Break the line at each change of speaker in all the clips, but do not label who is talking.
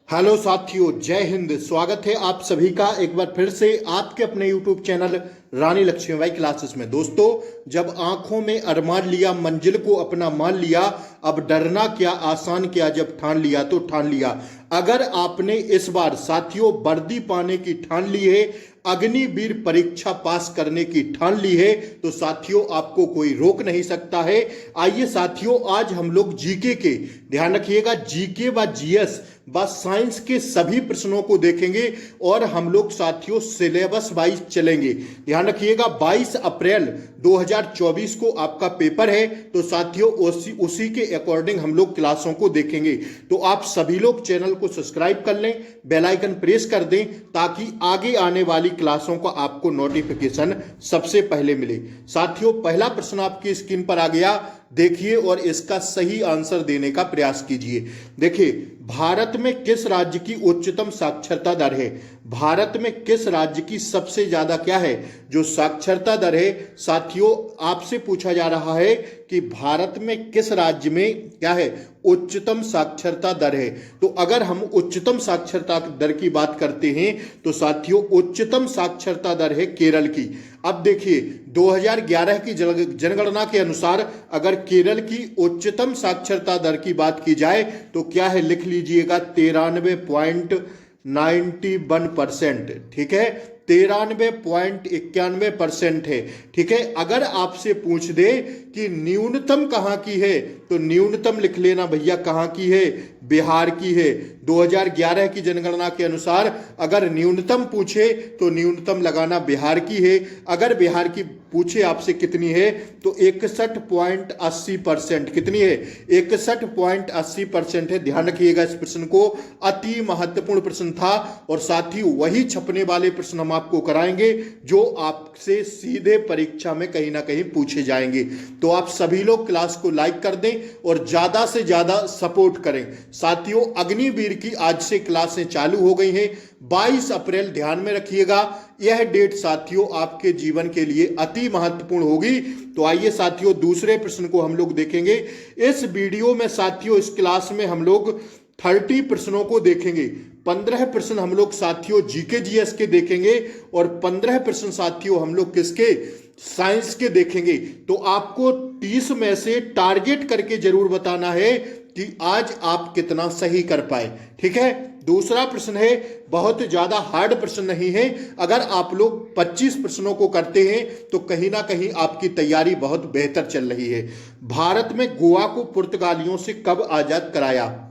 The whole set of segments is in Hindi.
हेलो साथियों, जय हिंद। स्वागत है आप सभी का एक बार फिर से आपके अपने YouTube चैनल रानी लक्ष्मीबाई क्लासेस में। दोस्तों, जब आंखों में अरमान लिया, मंजिल को अपना मान लिया, अब डरना क्या आसान क्या, जब ठान लिया तो ठान लिया। अगर आपने इस बार साथियों वर्दी पाने की ठान ली है, अग्निवीर परीक्षा पास करने की ठान ली है, तो साथियों आपको कोई रोक नहीं सकता है। आइए साथियों, आज हम लोग जीके के, ध्यान रखिएगा, जीके व जीएस व साइंस के सभी प्रश्नों को देखेंगे और हम लोग साथियों सिलेबस वाइज चलेंगे। ध्यान रखिएगा, 22 अप्रैल 2024 को आपका पेपर है, तो साथियों उसी के अकॉर्डिंग हम लोग क्लासों को देखेंगे। तो आप सभी लोग चैनल को सब्सक्राइब कर लें, बेल आइकन प्रेस कर दें, ताकि आगे आने वाली क्लासों का आपको नोटिफिकेशन सबसे पहले मिले। साथियों, पहला प्रश्न आपकी स्क्रीन पर आ गया, देखिए और इसका सही आंसर देने का प्रयास कीजिए। देखिए, भारत में किस राज्य की उच्चतम साक्षरता दर है? भारत में किस राज्य की सबसे ज्यादा क्या है जो साक्षरता दर है? साथियों, आपसे पूछा जा रहा है कि भारत में किस राज्य में क्या है उच्चतम साक्षरता दर है। तो अगर हम उच्चतम साक्षरता दर की बात करते हैं तो साथियों उच्चतम साक्षरता दर है केरल की। अब देखिए, 2011 की जनगणना के अनुसार अगर केरल की उच्चतम साक्षरता दर की बात की जाए तो क्या है, लिख लीजिएगा 93.91%। ठीक है, 93.91% है। ठीक है, अगर आपसे पूछ दे कि न्यूनतम कहां की है तो न्यूनतम लिख लेना भैया, कहां की है, बिहार की है। 2011 की जनगणना के अनुसार अगर न्यूनतम पूछे तो न्यूनतम लगाना बिहार की है। अगर बिहार की पूछे आपसे कितनी है तो 61.80%। कितनी है? 61.80% है। ध्यान रखिएगा इस प्रश्न को, अति महत्वपूर्ण प्रश्न था और साथ ही वही छपने वाले प्रश्न हम आपको कराएंगे जो आपसे सीधे परीक्षा में कहीं ना कहीं पूछे जाएंगे। तो आप सभी लोग क्लास को लाइक कर दें और ज्यादा से ज्यादा सपोर्ट करें। साथियों, अग्निवीर की आज से क्लासें चालू हो गई हैं, 22 अप्रैल। ध्यान में रखिएगा, यह डेट साथियों आपके जीवन के लिए अति महत्वपूर्ण होगी। तो आइए साथियों, दूसरे प्रश्न को हम लोग देखेंगे इस वीडियो में। साथियों, इस क्लास में हम लोग 30 प्रश्नों को देखेंगे। 15 प्रश्न हम लोग साथियों जीके जीएस के देखेंगे और 15 प्रश्न साथियों हम लोग किसके, साइंस के देखेंगे। तो आपको 30 में से टारगेट करके जरूर बताना है कि आज आप कितना सही कर पाए। ठीक है, दूसरा प्रश्न है, बहुत ज्यादा हार्ड प्रश्न नहीं है। अगर आप लोग 25 प्रश्नों को करते हैं तो कहीं ना कहीं आपकी तैयारी बहुत बेहतर चल रही है। भारत में गोवा को पुर्तगालियों से कब आजाद कराया?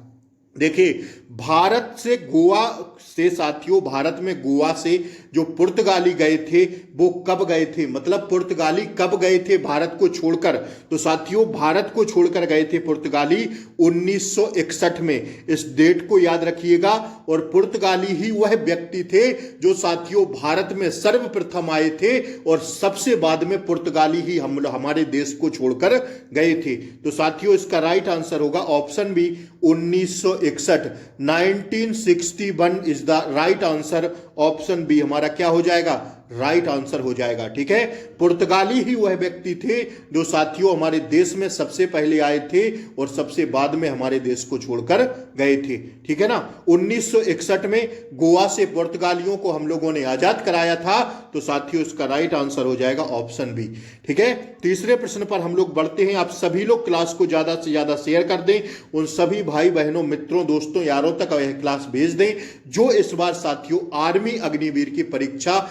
देखिए, भारत से गोवा से साथियों, भारत में गोवा से जो पुर्तगाली गए थे वो कब गए थे, मतलब पुर्तगाली कब गए थे भारत को छोड़कर? तो साथियों, भारत को छोड़कर गए थे पुर्तगाली 1961 में। इस डेट को याद रखिएगा। और पुर्तगाली ही वह व्यक्ति थे जो साथियों भारत में सर्वप्रथम आए थे और सबसे बाद में पुर्तगाली ही हमारे देश को छोड़कर गए थे। तो साथियों, इसका राइट आंसर होगा option B, 1961। 1961 is the right answer. Option B हमारा क्या हो जाएगा, राइट आंसर हो जाएगा। ठीक है, पुर्तगाली ही वह व्यक्ति थे जो साथियों हमारे देश में सबसे पहले आए थे और सबसे बाद में हमारे देश को छोड़कर गए थे। ठीक है ना, 1961 में गोवा से पुर्तगालियों को हम लोगों ने आजाद कराया था। तो साथियों इसका राइट आंसर हो जाएगा ऑप्शन बी। ठीक है, तीसरे प्रश्न पर हम लोग बढ़ते हैं। आप सभी लोग क्लास को ज्यादा से ज्यादा शेयर कर दें, उन सभी भाई बहनों, मित्रों, दोस्तों, यारों तक यह क्लास भेज दें जो इस बार साथियों आर्मी अग्निवीर की परीक्षा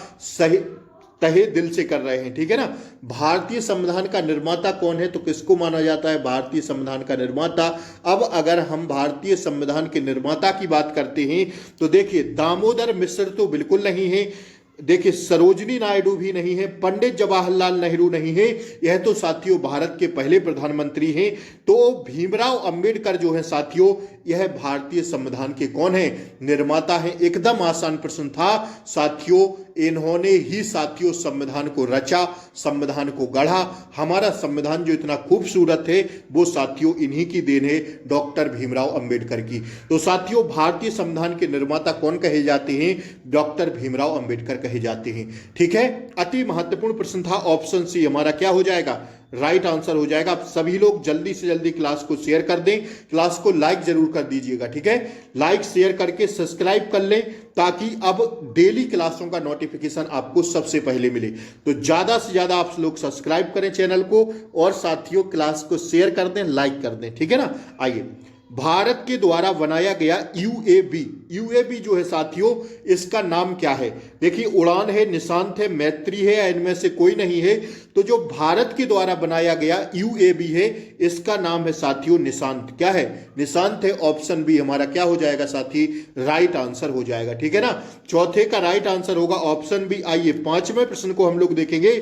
तहे दिल से कर रहे हैं। ठीक है ना, भारतीय संविधान का निर्माता कौन है? तो किसको माना जाता है भारतीय संविधान का निर्माता? अब अगर हम भारतीय संविधान के निर्माता की बात करते हैं तो देखिए, दामोदर मिश्र तो बिल्कुल नहीं है, देखिए सरोजनी नायडू भी नहीं है, पंडित जवाहरलाल नेहरू नहीं है, यह तो साथियों भारत के पहले प्रधानमंत्री हैं। तो भीमराव अंबेडकर जो है साथियों, यह भारतीय संविधान के कौन है, निर्माता है। एकदम आसान प्रश्न था साथियों, इन्होंने ही साथियों संविधान को रचा, संविधान को गढ़ा। हमारा संविधान जो इतना खूबसूरत है वो साथियों इन्हीं की देन है, डॉक्टर भीमराव अंबेडकर की। तो साथियों भारतीय संविधान के निर्माता कौन कहे जाते हैं? डॉक्टर भीमराव अंबेडकर कहे जाते हैं। ठीक है, अति महत्वपूर्ण प्रश्न था। ऑप्शन सी हमारा क्या हो जाएगा, राइट आंसर हो जाएगा। आप सभी लोग जल्दी से जल्दी क्लास को शेयर कर दें, क्लास को लाइक जरूर कर दीजिएगा, ठीक है। लाइक शेयर करके सब्सक्राइब कर लें ताकि अब डेली क्लासों का नोटिफिकेशन आपको सबसे पहले मिले। तो ज्यादा से ज्यादा आप लोग सब्सक्राइब करें चैनल को और साथियों क्लास को शेयर कर दें, लाइक कर दें, ठीक है ना। आइए, भारत के द्वारा बनाया गया यूएबी जो है साथियों, इसका नाम क्या है? देखिए, उड़ान है, निशांत है, मैत्री है, या इनमें से कोई नहीं है। तो जो भारत के द्वारा बनाया गया यूएबी है, इसका नाम है साथियों निशांत। क्या है? निशांत है। ऑप्शन बी हमारा क्या हो जाएगा साथी? राइट आंसर हो जाएगा, ठीक है ना। चौथे का राइट आंसर होगा ऑप्शन बी। आइए, पांचवें प्रश्न को हम लोग देखेंगे।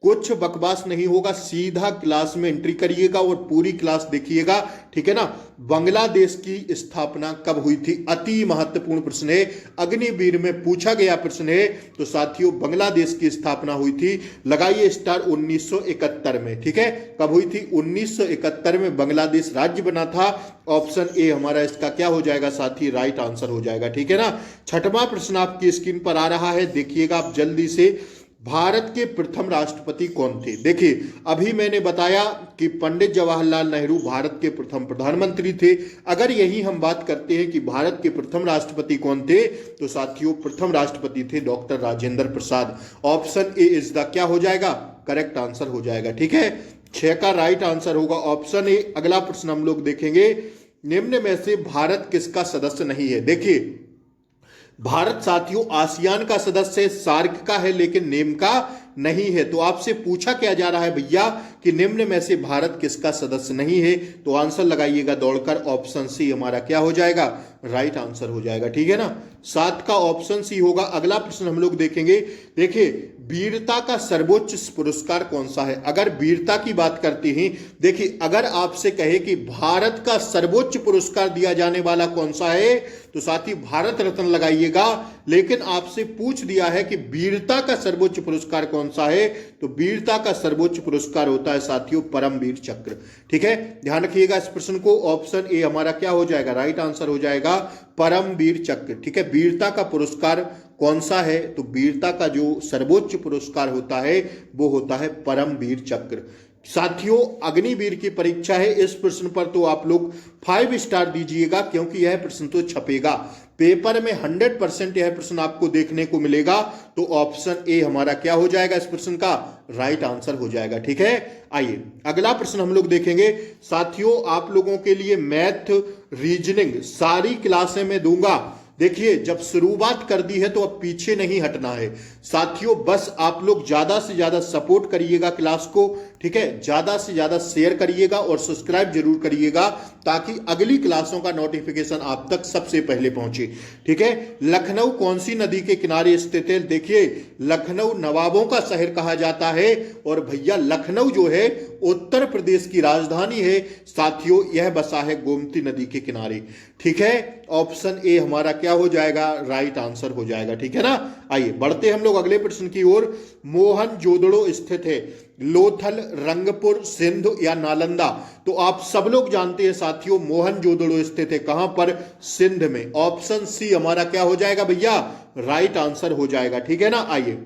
कुछ बकवास नहीं होगा, सीधा क्लास में एंट्री करिएगा और पूरी क्लास देखिएगा, ठीक है ना। बांग्लादेश की स्थापना कब हुई थी? अति महत्वपूर्ण प्रश्न है, अग्निवीर में पूछा गया प्रश्न है। तो साथियों, बांग्लादेश की स्थापना हुई थी, लगाइए स्टार, 1971 में, ठीक है। कब हुई थी? 1971 में बांग्लादेश राज्य बना था। ऑप्शन ए हमारा इसका क्या हो जाएगा साथी? राइट आंसर हो जाएगा, ठीक है ना। छठवां प्रश्न आपकी स्क्रीन पर आ रहा है, देखिएगा आप जल्दी से। भारत के प्रथम राष्ट्रपति कौन थे? देखिए, अभी मैंने बताया कि पंडित जवाहरलाल नेहरू भारत के प्रथम प्रधानमंत्री थे। अगर यही हम बात करते हैं कि भारत के प्रथम राष्ट्रपति कौन थे, तो साथियों प्रथम राष्ट्रपति थे doctor Rajendra Prasad. Option A is the क्या हो जाएगा? करेक्ट आंसर हो जाएगा, ठीक है। 6 का राइट आंसर होगा ऑप्शन ए। अगला प्रश्न हम लोग देखेंगे, निम्न में से भारत किसका सदस्य नहीं है? देखिए, भारत साथियों आसियान का सदस्य है, सार्क का है, लेकिन नेम का नहीं है। तो आपसे पूछा क्या जा रहा है भैया कि निम्न में से भारत किसका सदस्य नहीं है? तो आंसर लगाइएगा दौड़कर, ऑप्शन सी हमारा क्या हो जाएगा? राइट आंसर हो जाएगा, ठीक है ना। 7 का ऑप्शन सी होगा। अगला प्रश्न हम लोग देखेंगे। देखिए, वीरता का सर्वोच्च पुरस्कार कौन सा है? अगर वीरता की बात करते हैं, देखिए अगर आपसे कहे कि भारत का सर्वोच्च पुरस्कार दिया जाने वाला कौन सा है, तो साथी भारत रत्न लगाइएगा। लेकिन आपसे पूछ दिया है कि वीरता का सर्वोच्च पुरस्कार कौन सा है, तो वीरता का सर्वोच्च पुरस्कार होता है साथियों परमवीर चक्र, ठीक है। ध्यान रखिएगा इस प्रश्न को। ऑप्शन ए हमारा क्या हो जाएगा? राइट आंसर हो जाएगा परमवीर चक्र, ठीक है। वीरता का पुरस्कार कौन सा है? तो वीरता का जो सर्वोच्च पुरस्कार होता है वो होता है परमवीर चक्र। साथियों, अग्निवीर की परीक्षा है, इस प्रश्न पर तो आप लोग 5 स्टार दीजिएगा, क्योंकि यह प्रश्न तो छपेगा पेपर में, 100% यह प्रश्न आपको देखने को मिलेगा। तो ऑप्शन ए हमारा क्या हो जाएगा इस प्रश्न का? राइट आंसर हो जाएगा, ठीक है। आइए, अगला प्रश्न हम लोग देखेंगे। साथियों, आप लोगों के लिए मैथ, रीजनिंग सारी क्लासें मैं दूंगा। देखिए, जब शुरुआत कर दी है तो अब पीछे नहीं हटना है साथियों। बस आप लोग ज्यादा से ज्यादा सपोर्ट करिएगा क्लास को, ठीक है। ज्यादा से ज्यादा शेयर करिएगा और सब्सक्राइब जरूर करिएगा, ताकि अगली क्लासों का नोटिफिकेशन आप तक सबसे पहले पहुंचे, ठीक है। लखनऊ कौन सी नदी के किनारे स्थित है? देखिए, लखनऊ नवाबों का शहर कहा जाता है, और भैया लखनऊ जो है उत्तर प्रदेश की राजधानी है साथियों। यह बसा है गोमती नदी के किनारे, ठीक है। ऑप्शन ए हमारा क्या हो जाएगा? राइट आंसर हो जाएगा, ठीक है ना। आइए बढ़ते हम लोग अगले प्रश्न की ओर। मोहनजोदड़ो स्थित है लोथल, रंगपुर, सिंध या नालंदा? तो आप सब लोग जानते हैं साथियों, मोहनजोदड़ो स्थित है कहां पर? सिंध में। ऑप्शन सी हमारा क्या हो जाएगा भैया? राइट आंसर हो जाएगा, ठीक है ना। आइए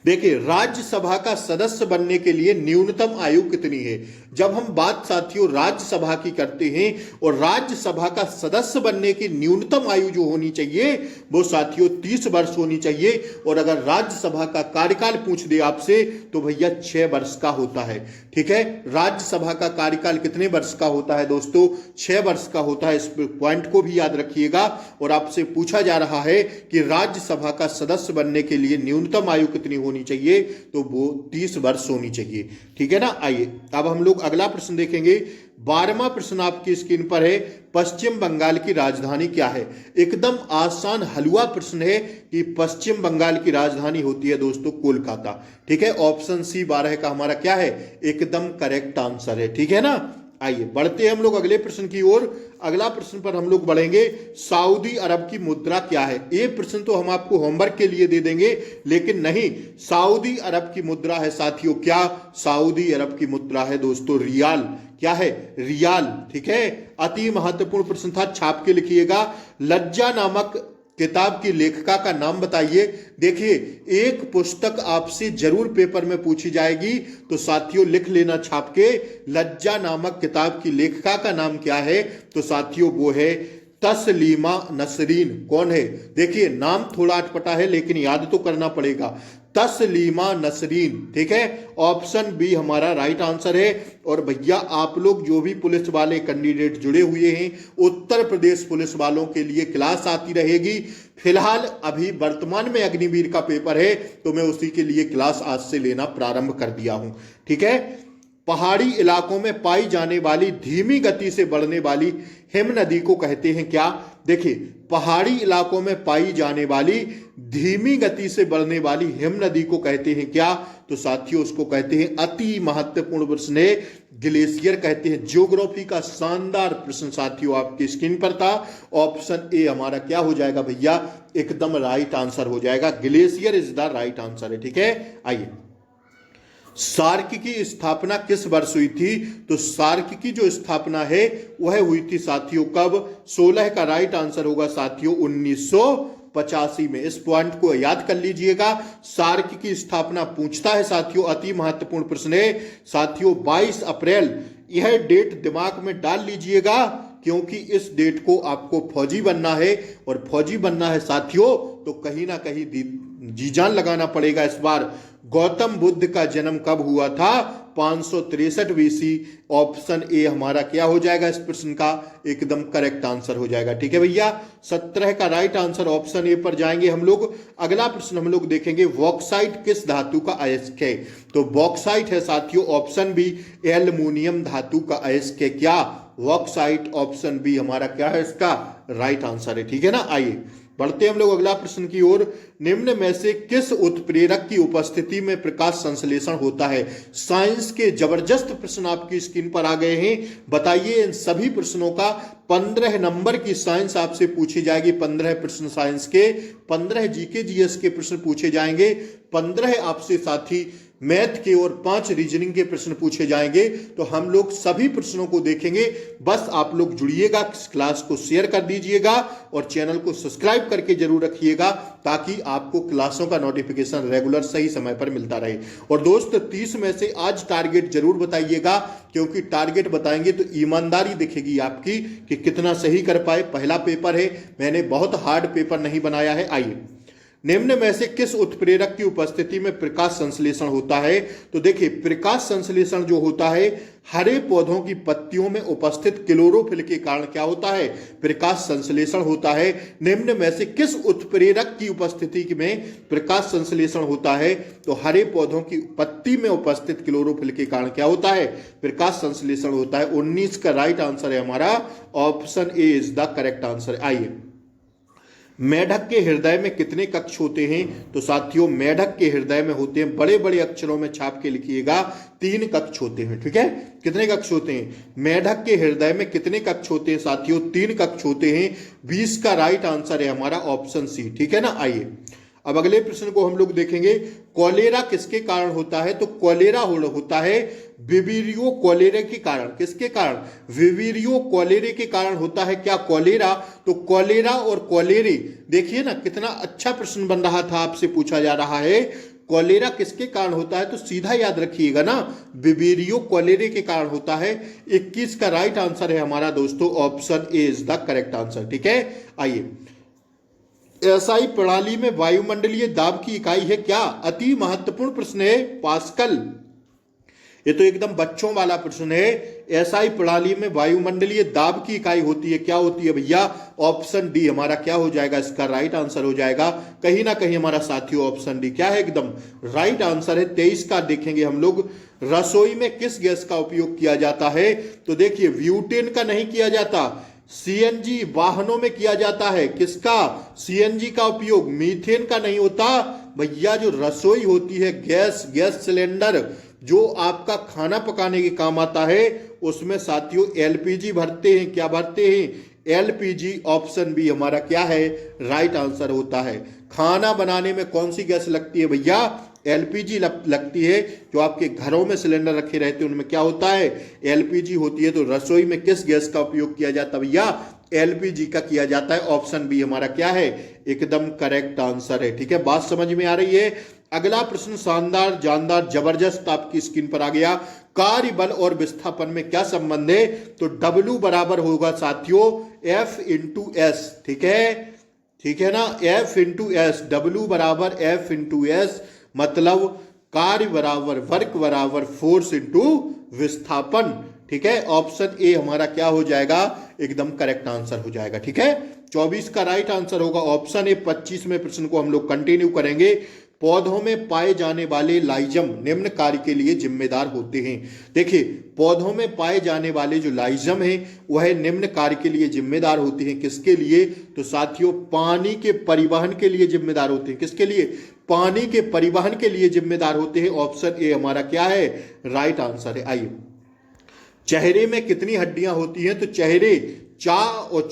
देखिए, राज्यसभा का सदस्य बनने के लिए न्यूनतम आयु कितनी है? जब हम बात साथियों राज्यसभा की करते हैं, और राज्यसभा का सदस्य बनने की न्यूनतम आयु जो होनी चाहिए वो साथियों 30 वर्ष होनी चाहिए। और अगर राज्यसभा का कार्यकाल पूछ दे आपसे, तो भैया 6 वर्ष का होता है, ठीक है। राज्यसभा का कार्यकाल कितने वर्ष का होता है दोस्तों? 6 वर्ष का होता है। इस पॉइंट को भी याद रखिएगा। और आपसे पूछा जा रहा है कि राज्यसभा का सदस्य बनने के लिए न्यूनतम आयु कितनी होनी चाहिए, तो वो 30 वर्ष होनी चाहिए, ठीक है ना। आइए अब हम लोग अगला प्रश्न देखेंगे। 12वां प्रश्न आपकी स्क्रीन पर है। पश्चिम बंगाल की राजधानी क्या है? एकदम आसान हलवा प्रश्न है कि पश्चिम बंगाल की राजधानी होती है दोस्तों कोलकाता, ठीक है। ऑप्शन सी 12 का हमारा क्या है? एकदम करेक्ट आंसर है, ठीक है ना। आइए बढ़ते हैं हम लोग अगले प्रश्न की ओर। अगला प्रश्न पर हम लोग बढ़ेंगे। सऊदी अरब की मुद्रा क्या है? ये प्रश्न तो हम आपको होमवर्क के लिए दे देंगे, लेकिन नहीं, सऊदी अरब की मुद्रा है साथियों क्या? सऊदी अरब की मुद्रा है दोस्तों रियाल। क्या है? रियाल, ठीक है। अति महत्वपूर्ण प्रश्न था, छाप के लिखिएगा। लज्जा नामक किताब की लेखिका का नाम बताइए। देखिए, एक पुस्तक आपसे जरूर पेपर में पूछी जाएगी, तो साथियों लिख लेना छाप के, लज्जा नामक किताब की लेखिका का नाम क्या है? तो साथियों वो है तस्लीमा नसरीन। कौन है? देखिए, नाम थोड़ा अटपटा है लेकिन याद तो करना पड़ेगा, तस्लीमा नसरीन। ठीक है, ऑप्शन बी हमारा राइट आंसर है। और भैया आप लोग जो भी पुलिस वाले कैंडिडेट जुड़े हुए हैं, उत्तर प्रदेश पुलिस वालों के लिए क्लास आती रहेगी। फिलहाल अभी वर्तमान में अग्निवीर का पेपर है, तो मैं उसी के लिए क्लास आज से लेना प्रारंभ कर दिया हूं। ठीक है, पहाड़ी इलाकों में पाई जाने वाली धीमी गति से बढ़ने वाली हिम नदी को कहते हैं क्या? देखिए, पहाड़ी इलाकों में पाई जाने वाली धीमी गति से बढ़ने वाली हिम नदी को कहते हैं क्या? तो साथियों उसको कहते हैं, अति महत्वपूर्ण प्रश्न है, ग्लेशियर कहते हैं। ज्योग्राफी का शानदार प्रश्न साथियों आपकी स्क्रीन पर था। ऑप्शन ए हमारा क्या हो जाएगा भैया? एकदम राइट आंसर हो जाएगा, glacier is the right answer है। ठीक है, आइए, सार्क की स्थापना किस वर्ष हुई थी? तो सार्क की जो स्थापना है वह हुई थी साथियों कब? 16 का राइट आंसर होगा साथियों 1985 में। इस पॉइंट को याद कर लीजिएगा। सार्क की स्थापना पूछता है साथियों, अति महत्वपूर्ण प्रश्न है साथियों, 22 अप्रैल। यह डेट दिमाग में डाल लीजिएगा, क्योंकि इस डेट को आपको फौजी बनना है, और फौजी बनना है साथियों तो कहीं ना कहीं जी जान लगाना पड़ेगा। इस बार गौतम बुद्ध का जन्म कब हुआ था? 563 बीसी। ऑप्शन ए हमारा क्या हो जाएगा इस प्रश्न का? एकदम करेक्ट आंसर हो जाएगा। ठीक है भैया, 17 का राइट आंसर ऑप्शन ए पर जाएंगे हम लोग। अगला प्रश्न हम लोग देखेंगे, बॉक्साइट किस धातु का अयस्क है? तो बॉक्साइट है साथियों ऑप्शन बी एल्युमिनियम धातु का अयस्क है। क्या? बॉक्साइट। ऑप्शन बी हमारा क्या है इसका राइट आंसर है। ठीक है ना, आइए बढ़ते हैं हम लोग अगला प्रश्न की ओर। निम्न में से किस उत्प्रेरक की उपस्थिति में प्रकाश संश्लेषण होता है? साइंस के जबरदस्त प्रश्न आपकी स्क्रीन पर आ गए हैं। बताइए, इन सभी प्रश्नों का 15 नंबर की साइंस आपसे पूछी जाएगी। 15 प्रश्न साइंस के, 15 जीके जीएस के प्रश्न पूछे जाएंगे, 15 आपसे साथी मैथ के और 5 रीजनिंग के प्रश्न पूछे जाएंगे। तो हम लोग सभी प्रश्नों को देखेंगे। बस आप लोग जुड़िएगा, क्लास को शेयर कर दीजिएगा और चैनल को सब्सक्राइब करके जरूर रखिएगा, ताकि आपको क्लासों का नोटिफिकेशन रेगुलर सही समय पर मिलता रहे। और दोस्त 30 में से आज टारगेट जरूर बताइएगा, क्योंकि टारगेट बताएंगे तो ईमानदारी दिखेगी आपकी कि कितना सही कर पाए। पहला पेपर है, मैंने बहुत हार्ड पेपर नहीं बनाया है। आइए, निम्न में से किस उत्प्रेरक की उपस्थिति में प्रकाश संश्लेषण होता है? तो देखिए, प्रकाश संश्लेषण जो होता है हरे पौधों की पत्तियों में उपस्थित क्लोरोफिल के कारण क्या होता है? प्रकाश संश्लेषण होता है। निम्न में से किस उत्प्रेरक की उपस्थिति में प्रकाश संश्लेषण होता है? तो हरे पौधों की पत्ती में उपस्थित क्लोरोफिल के कारण क्या होता है? प्रकाश संश्लेषण होता है। 19 का राइट आंसर है हमारा, option A is the correct answer. आइए, मेढक के हृदय में कितने कक्ष होते हैं? तो साथियों मेढक के हृदय में होते हैं, बड़े बड़े अक्षरों में छाप के लिखिएगा, 3 कक्ष होते हैं। ठीक है, कितने कक्ष होते हैं? मेढक के हृदय में कितने कक्ष होते हैं साथियों? 3 कक्ष होते हैं। 20 का राइट आंसर है हमारा ऑप्शन सी। ठीक है ना, आइए अब अगले प्रश्न को हम लोग देखेंगे। कॉलेरा किसके कारण होता है? तो कॉलेरा होता है विवेरियो कॉलेरे के कारण। किसके कारण? विवेरियो कॉलेरे के कारण होता है क्या कॉलेरा? तो कॉलेरा और कॉलेरे, देखिए ना कितना अच्छा प्रश्न बन रहा था, आपसे पूछा जा रहा है कॉलेरा किसके कारण होता है, तो सीधा याद रखिएगा ना, विवेरियो कॉलेरे के कारण होता है। 21 का राइट आंसर है हमारा दोस्तों, option A is the correct answer. ठीक है, आइए, एसआई प्रणाली में वायुमंडलीय दाब की इकाई है क्या? अति महत्वपूर्ण प्रश्न है, पास्कल। ये तो एकदम बच्चों वाला प्रश्न है। एसआई प्रणाली में वायुमंडलीय दाब की इकाई होती है, क्या होती है भैया? ऑप्शन डी हमारा क्या हो जाएगा, इसका राइट आंसर हो जाएगा। कहीं ना कहीं हमारा साथियों ऑप्शन डी क्या है, एकदम राइट आंसर है। 23 का देखेंगे हम लोग। रसोई में किस गैस का उपयोग किया जाता है? तो देखिए, ब्यूटेन का नहीं किया जाता, सीएनजी वाहनों में किया जाता है। किसका? सीएनजी का उपयोग। मीथेन का नहीं होता भैया। जो रसोई होती है, गैस सिलेंडर जो आपका खाना पकाने के काम आता है, उसमें साथियों एलपीजी भरते हैं। क्या भरते हैं? एलपीजी। ऑप्शन बी हमारा क्या है, राइट आंसर होता है। खाना बनाने में कौन सी गैस लगती है भैया? एलपीजी लगती है। जो आपके घरों में सिलेंडर रखे रहते हैं उनमें क्या होता है, एलपीजी होती है। तो रसोई में किस गैस का उपयोग किया जाता है भैया? एलपीजी का किया जाता है। ऑप्शन बी हमारा क्या है, एकदम करेक्ट आंसर है। ठीक है, बात समझ में आ रही है। अगला प्रश्न शानदार, जानदार, जबरदस्त आपकी स्क्रीन पर आ गया। कार्य बल और विस्थापन में क्या संबंध है? तो W बराबर होगा साथियों F इंटू एस। ठीक है ना, F इंटू एस, W बराबर F इंटू एस, मतलब कार्य बराबर वर्क बराबर फोर्स इंटू विस्थापन। ठीक है, ऑप्शन ए हमारा क्या हो जाएगा, एकदम करेक्ट आंसर हो जाएगा। ठीक है, 24 का राइट आंसर होगा ऑप्शन ए। 25वें प्रश्न को हम लोग कंटिन्यू करेंगे। पौधों में पाए जाने वाले लाइजम निम्न कार्य के लिए जिम्मेदार होते हैं। देखिए, पौधों में पाए जाने वाले जो लाइजम हैं वह निम्न कार्य के लिए जिम्मेदार होते हैं। किसके लिए? तो साथियों पानी के परिवहन के लिए जिम्मेदार होते हैं। किसके लिए? पानी के परिवहन के लिए जिम्मेदार होते हैं। ऑप्शन ए हमारा क्या है, राइट आंसर है। आइए, चेहरे में कितनी हड्डियां होती हैं? तो चेहरे 4 और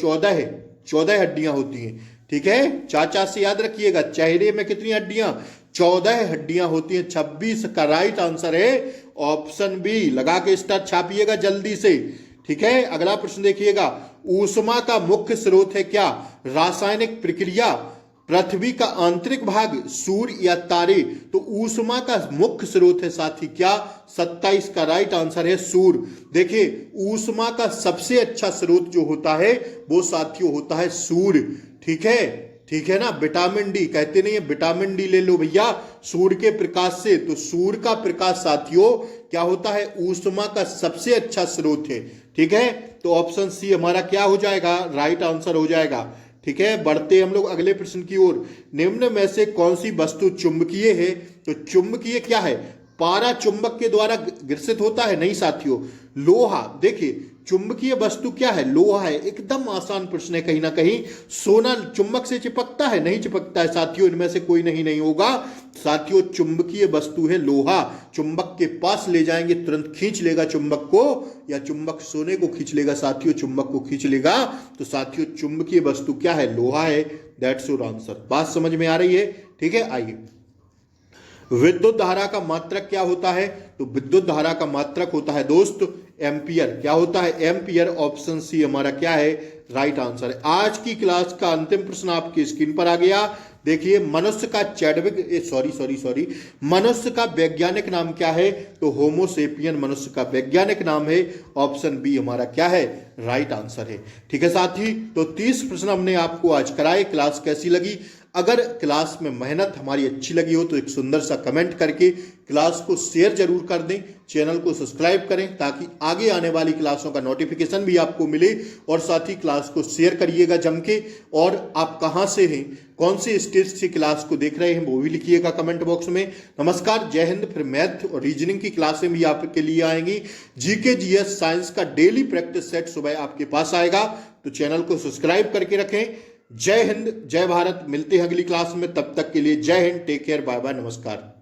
14 हड्डियां होती हैं। ठीक है, चाचा से याद रखिएगा, चेहरे में कितनी हड्डियां? 14 हड्डियां होती हैं। 26 का राइट आंसर है ऑप्शन बी। लगा के स्टार छापिएगा जल्दी से। ठीक है, अगला प्रश्न देखिएगा। ऊष्मा का मुख्य स्रोत है क्या? रासायनिक प्रक्रिया, पृथ्वी का आंतरिक भाग, सूर्य या तारे? तो ऊष्मा का मुख्य स्रोत है साथी क्या? 27 का राइट आंसर है सूर्य। देखिए, ऊष्मा का सबसे अच्छा स्रोत जो होता है वो साथियों होता है सूर्य। ठीक है ना, विटामिन डी कहते नहीं है, विटामिन डी ले लो भैया सूर्य के प्रकाश से। तो सूर्य का प्रकाश साथियों क्या होता है, ऊष्मा का सबसे अच्छा स्रोत है। ठीक है, तो ऑप्शन सी हमारा क्या हो जाएगा, राइट आंसर हो जाएगा। ठीक है, बढ़ते हम लोग अगले प्रश्न की ओर। निम्न में से कौन सी वस्तु चुंबकीय है? तो चुंबकीय क्या है? पारा चुंबक के द्वारा ग्रसित होता है? नहीं साथियों, लोहा। देखिए, चुंबकीय वस्तु क्या है? लोहा है। एकदम आसान प्रश्न है। कहीं ना कहीं सोना चुंबक से चिपकता है? नहीं चिपकता है साथियों, इनमें से कोई नहीं होगा साथियों। चुंबकीय वस्तु है लोहा। चुंबक के पास ले जाएंगे तुरंत खींच लेगा चुंबक को, या चुंबक सोने को खींच लेगा साथियों, चुंबक को खींच लेगा। तो साथियों चुंबकीय वस्तु क्या है? लोहा है। That's your answer. बात समझ में आ रही है? ठीक है, आइए, विद्युत धारा का मात्रक क्या होता है? तो विद्युत धारा का मात्रक होता है दोस्त एम्पियर। क्या होता है? एम्पियर। ऑप्शन सी हमारा क्या है, राइट आंसर है। आज की क्लास का अंतिम प्रश्न आपकी स्क्रीन पर आ गया। देखिए, मनुष्य का मनुष्य का वैज्ञानिक नाम क्या है? तो होमोसेपियन मनुष्य का वैज्ञानिक नाम है। ऑप्शन बी हमारा क्या है, राइट आंसर है। ठीक है साथी, तो 30 प्रश्न हमने आपको आज कराए। क्लास कैसी लगी? अगर क्लास में मेहनत हमारी अच्छी लगी हो तो एक सुंदर सा कमेंट करके क्लास को शेयर जरूर कर दें। चैनल को सब्सक्राइब करें ताकि आगे आने वाली क्लासों का नोटिफिकेशन भी आपको मिले। और साथ ही क्लास को शेयर करिएगा जम के। और आप कहां से हैं, कौन से स्टेट से क्लास को देख रहे हैं वो भी लिखिएगा कमेंट बॉक्स में। नमस्कार, जय हिंद। फिर मैथ और रीजनिंग की क्लासें भी आपके लिए आएंगी। जीके जीएस साइंस का डेली प्रैक्टिस सेट सुबह आपके पास आएगा। तो चैनल को सब्सक्राइब करके रखें। जय हिंद, जय भारत। मिलते हैं अगली क्लास में, तब तक के लिए जय हिंद, टेक केयर, बाय बाय, नमस्कार।